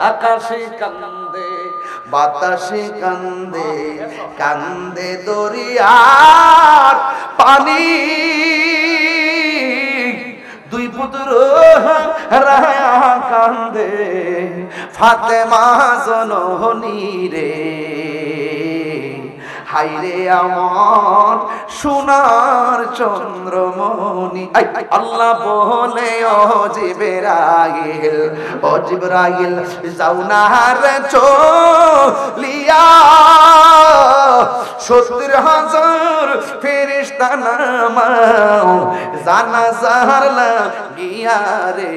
আকাশে কান্দে বাতাসে কান্দে কান্দে দরিয়ার পানি দুই পুত্র রায়া কান্দে ফাতেমা জননী রে হাইরে আমার সোনার চন্দ্রমণি আল্লাহ বলে ও জিবরাইল যাও না রে চলিয়া ৭০,০০০ ফেরেশতা নামাও জানাজার লাগিয়া রে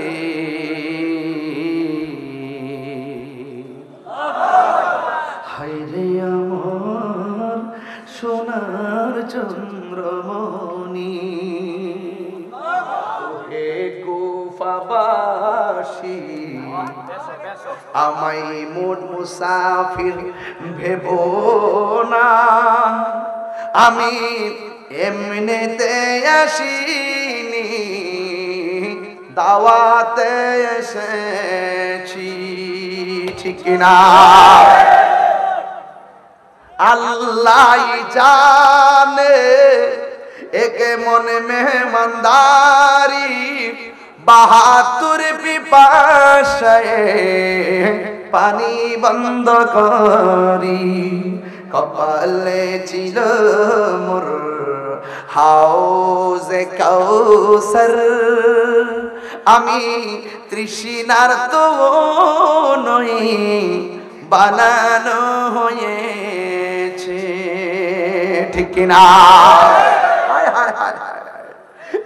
হাইরে আমার সোনার চন্দ্রমণি হে কুফাবাসী আমায় মোট মুসাফির ভেবো না আমি এমনিতে আসিনি দাওয়াতে এসেছি ঠিক না আল্লাহ জানে একে মনে মেহমানদারি ৭২ পিপাসায় পানি বন্ধ করি কপালে ছিল মোর হাউজে কাউসার আমি তৃষ্ণার তো নই বানানো হয়েছে ঠিক না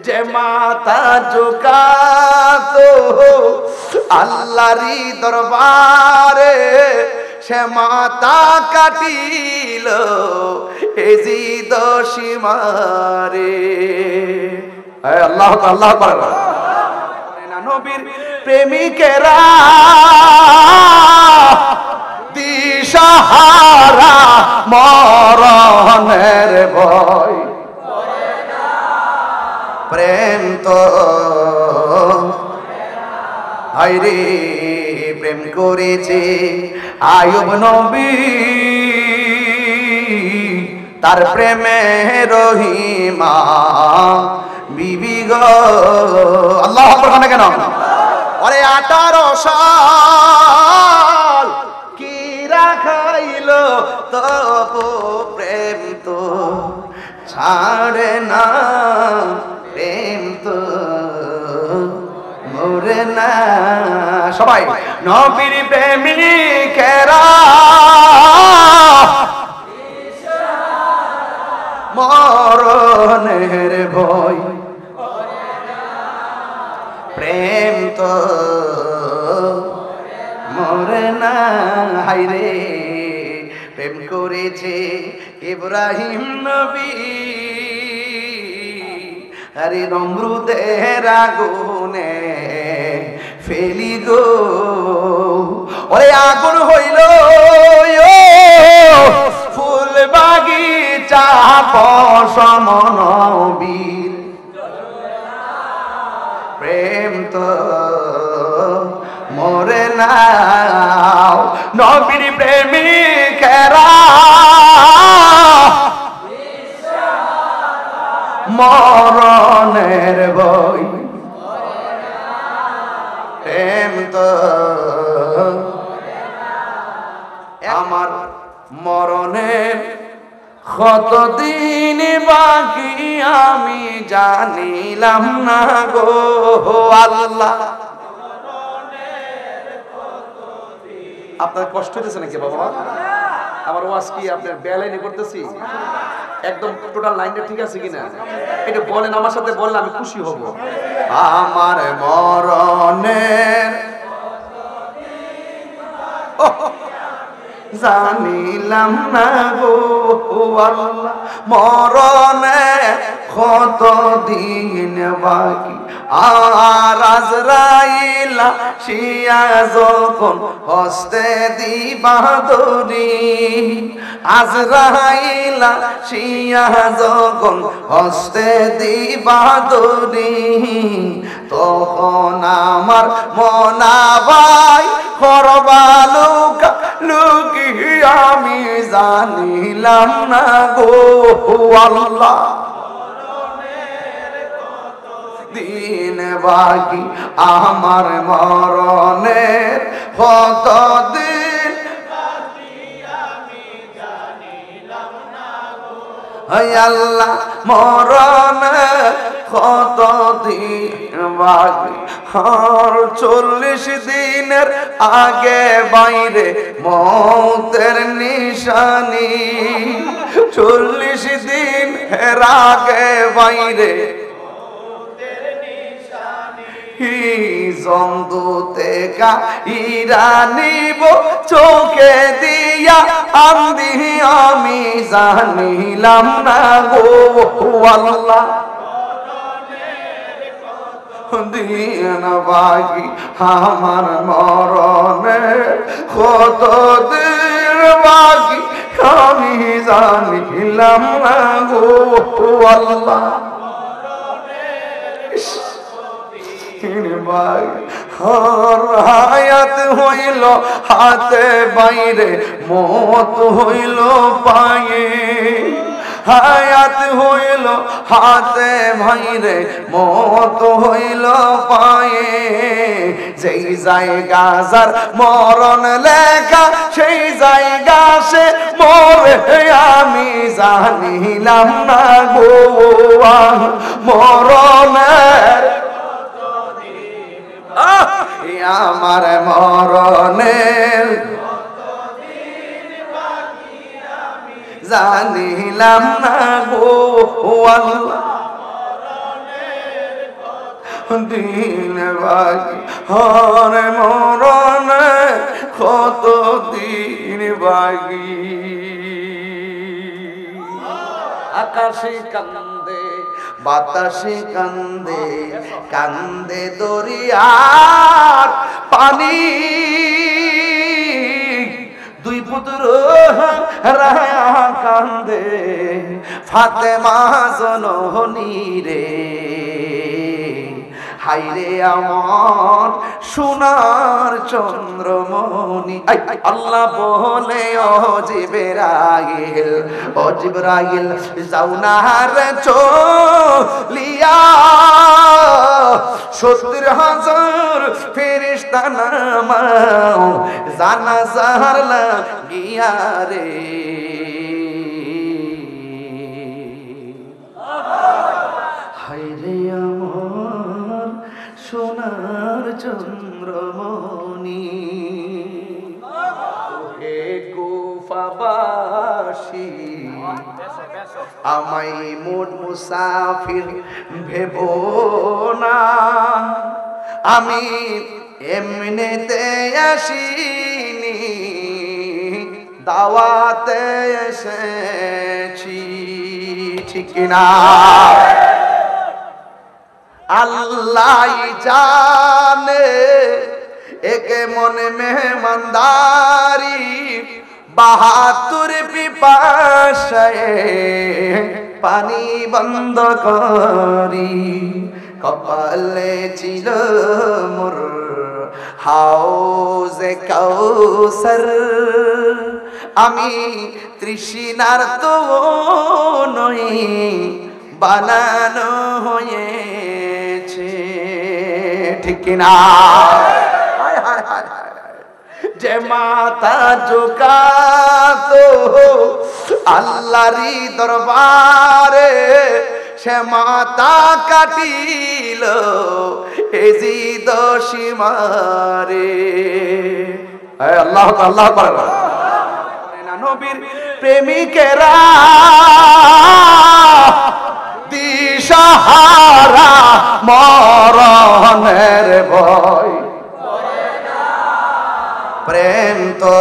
যে মাতা ঝুঁকাতো আল্লাহরি দরবারে সে মাতা কাটিল এজিদ সীমারে আল্লাহ আল্লাহ নবীর প্রেমিকেরা দিশাহারা মরণের ভয় প্রেম তো হায়রে প্রেম করেছে আয়ুব নবী তার প্রেমে রহিমা বিবি গো আল্লাহ আকবার কেন আরে 18 সাল কি রাখাইল তপ প্রেম তো ছাড়ে না প্রেম তো মরে না সবাই নবীর প্রেমিকেরা মরণের ভয় প্রেম তো মরে না হায়রে প্রেম করেছে ইব্রাহিম নবী আরে নমরুদের আগুনে ফেলি গো ওরে আগুন হইল ফুল বাগিচা পশম নবীর প্রেম তো মরে না নবীর প্রেমিকেরা মরণের বই প্রেম তো আমার মরণের কতদিন বাকি আমি জানিলাম না গো আল্লাহ আপনার কষ্ট হইতেছে নাকি বাবা আমার ওয়াজ কি আপনার বেলাইনে করতেছি একদম টোটাল লাইনটা ঠিক আছে কিনা এটা বলেন আমার সাথে বললে আমি খুশি হব আমার মরণের জানিলাম না গো আল্লাহ মরণে কত দিন বাকি আর আজরাইল শিয়া যখন হস্তে দিবা দড়ি, আজরাইল শিয়া যখন হস্তে দিবা দড়ি, তখন আমার মনাবাই করবালুকা লুকি আমি জানিলাম না গো আল্লাহ। দিন বাকি আমার মরণের কত দিন বাকি আমি জানিলাম না গো আল্লাহ। মরণের কত দিন বাকি, আর 40 দিনের আগে বাইরে মৌতের নিশানি, 40 দিন এর আগে বাইরে জমদুতে ইরানিব চোখে দিয়া আন্দি আমি জানিলাম না গো আল্লাহ। দিন বাকি আমার মরণে কত দিন বাকি আমি জানিলাম না গো আল্লাহ। হায়াত হইল হাতে বাইরে মত হইল পায়ে, হায়াত হইল হাতে বাইরে মত হইল পায়ে, যেই জায়গা যার মরণ লেখা সেই জায়গা সে মরে আমি জানিলাম না গো মরণের আমার মরণের জানিলাম না গো আল্লাহ। দিন বাকি হর মরণে কত দিন বাকি। আকাশে কান্দে বাতাসে কান্দে, কান্দে দরিয়ার পানি, দুই পুত্র রায়া কান্দে ফাতেমা জননী রে, হাইরে আমার সোনার চন্দ্রমণি। আল্লাহ বলে ও জিবরাইল, ও জিবরাইল যাও না রে চলিয়া, 70,000 ফেরেশতা নামাও জানাজার লাগিয়া রে। হাইরে আমার সোনার চন্দ্রমণি, হে কুফাবাসী আমায় মোট মুসাফির ভেবো না, আমি এমনিতে আসিনি দাওয়াতে এসেছি, ঠিক না? আল্লাহ জানে একে মনে মেহমানদারি, 72 পিপাসায় পানি বন্ধ করি, কপালে ছিল মোর হাউজে কাউসার, আমি তৃষ্ণার তো নই বানানো হয়েছে, ঠিক না? যে মাতা ঝুকাতো আল্লাহরই দরবারে, সে মাতা কাটিল এজিদ সীমারে। আল্লাহ আল্লাহ নবীর প্রেমিকেরা দিশাহারা মরণের ভয়, প্রেম তো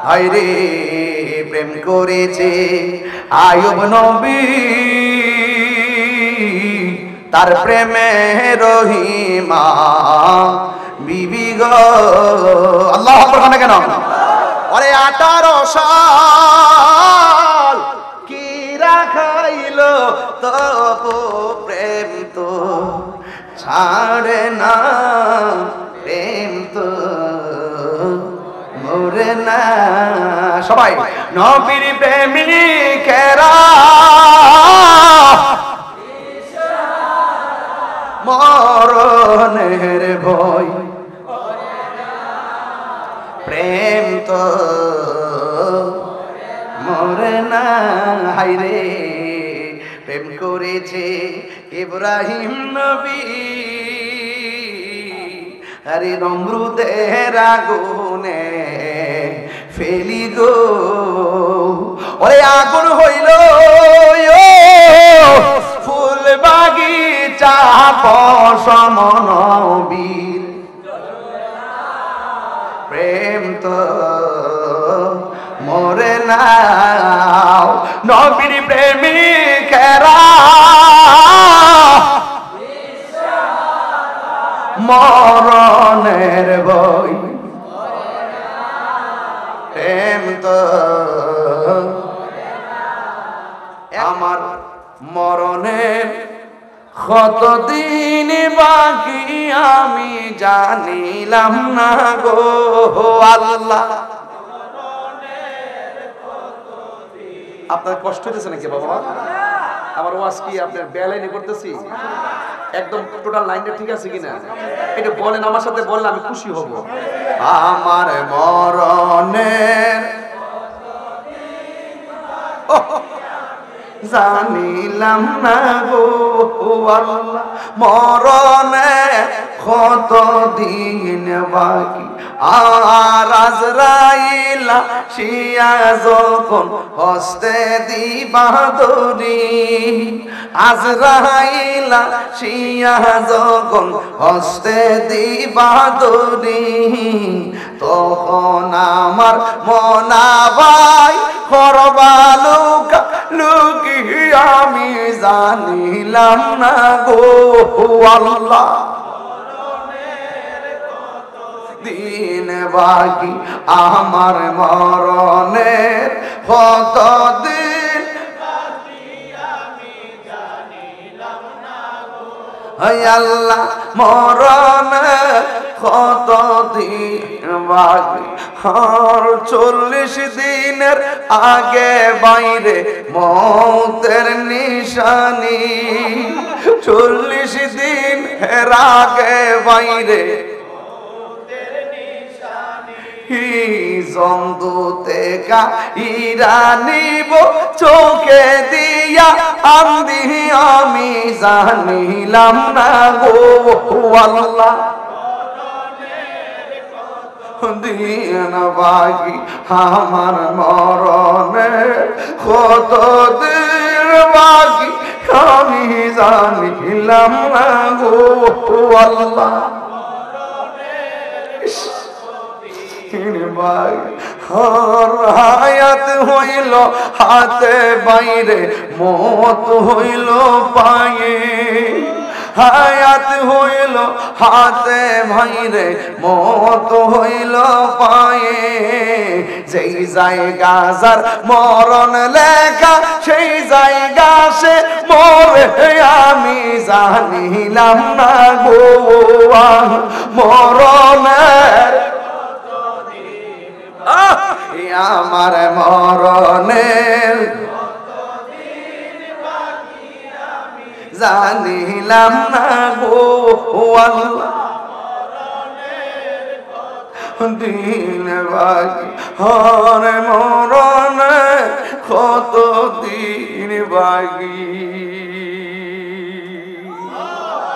হায়রে প্রেম করেছে আয়ুব নবী, তার প্রেমে রহিমা বিবি গো আল্লাহু আকবার কেন ওরে 18 সাল কি রাখাইলো তবু প্রেম তো ছাড়ে না প্রেম তো মরে না সবাই নবীর প্রেমিকেরা মরণের ভয় প্রেম তো মরে না হায়রে প্রেম করেছে ইব্রাহিম নবী আরে নমরুদের আগুনে ফেলি গো ওরে আগুন হইল ফুল বাগিচা পশম নবীর প্রেম তো মরে না নবীর প্রেমিকেরা মরণের ভয় প্রেম তো আমার মরণের কতদিন বাকি আমি জানিলাম না গো আল্লাহ আপনার কষ্ট হচ্ছে নাকি বাবা আমার ওয়াজ কি আপনার বেলাইনে করতেছি একদম টোটাল লাইনটা ঠিক আছে কিনা এটা বলেন আমার সাথে বললে আমি খুশি হব আমার মরণের জানিলাম না গো আল্লাহ মরণে কত দিন বাকি আর আজরাইলা শিয়া যখন হস্তে দিবা দড়ি আজরাইলা শিয়া যখন হস্তে দিবা দড়ি তখন আমার মনাবাই করবালুকা লুকি আমি জানিলাম না গো আল্লাহ দিন বাকি আমার মরণের কত দিন বাকি আমি জানিলাম না গো আল্লাহ মরণের কত দিন বাকি আর 40 দিনের আগে বাইরে মৌতের নিশানি 40 দিন এর আগে বাইরে জমদুতে কা ইরানিব চোখে দিয়া আন্দি আমি জানিলাম না গো আল্লাহ দিন বাকি আমার মরণে কত দিন বাকি আমি জানিলাম না গো আল্লাহ হায়াত হইল হাতে বাইরে মত হইল পায়ে হায়াত হইল হাতে বাইরে মত হইল পায়ে যেই জায়গা যার মরণ লেখা সেই জায়গা সে মরে আমি জানিলাম না গো মরণের আমার মরণের জানিলাম না গো আল্লাহ দিন বাকি হর মরণে কত দিন বাকি